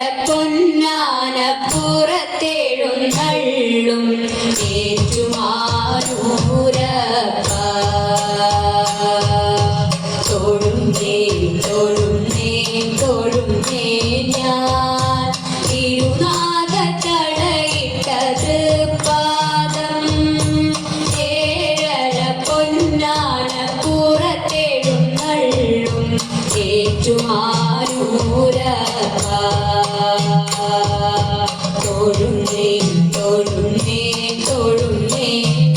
പൊന്നാന പുറത്തെഴുന്നള്ളും ഏറ്റുമാനൂരപ്പ തൊഴുന്നേ തൊഴുന്നേ തൊഴുന്നേ ഞാൻ തിരുനാഗത്തളയിട്ടത് പാദം ഏഴര പൊന്നാന പുറത്തെഴുന്നള്ളും ഏറ്റുമാനൂരപ്പ തൊഴുന്നേ തൊഴുന്നേ തൊഴുന്നേ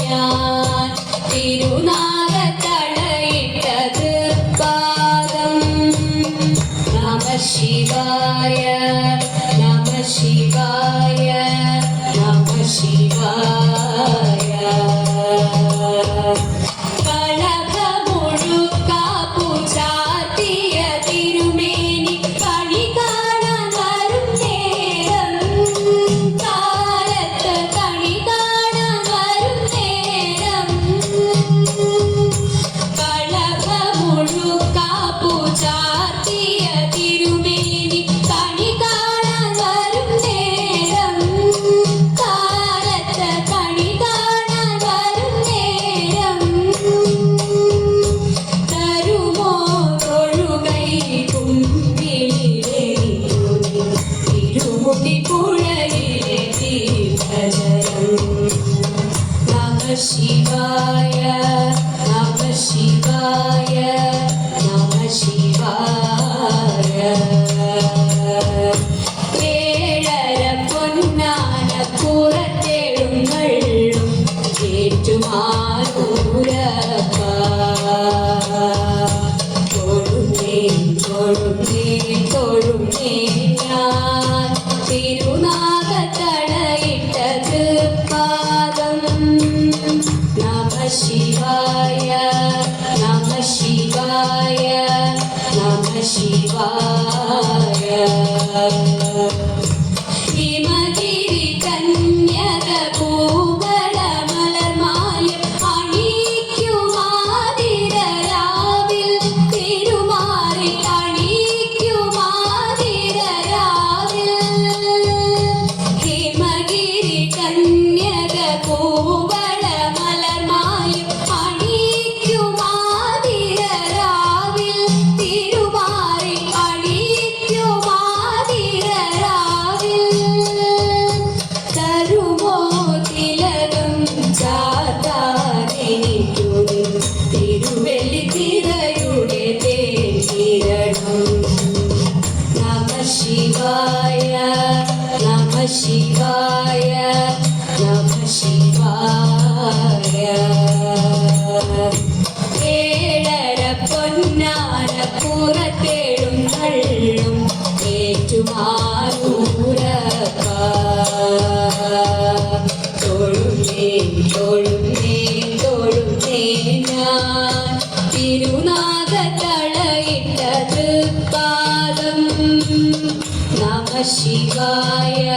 ഞാൻ തിരുനാഗത്തളയിട്ടത് പാദം നമഃ ശിവായ നമഃ ശിവായ നമഃ ശിവായ ശിവായ നമഃ ശിവായ നമഃ ശിവായ ഏഴര പൊന്നാന പുറത്തെഴുന്നള്ളും ഏറ്റുമാനൂരപ്പ തൊഴുന്നേ തൊഴുന്നേ തൊഴുന്നേ ഞാൻ തിരുനാഗത്തളയിട്ടത് പാദം നമഃ ശിവായ നമഃ ശിവായ നമഃ ശിവായ ഹിമഗിരി കന്യക പൂവള മലർമാല്യം അണിയിക്കുമാതിരരാവിൽ തിരുമാറി അണിയിക്കുമാതിരരാവിൽ ഹിമഗിരി കന്യക പൂവള ശിവായ നമഃ ശിവായ നമഃ ശിവായ ഏഴര പൊന്നാന പുറത്തെഴുന്നള്ളും ഏറ്റുമാനൂരപ്പ തൊഴുന്നേ തൊഴുന്നേ തൊഴുന്നേ ഞാൻ തിരുനാഗത്തളയിട്ടത് പാദം നമഃ ശിവായ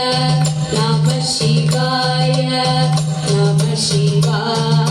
നമഃ ശിവായ നമഃ ശിവായ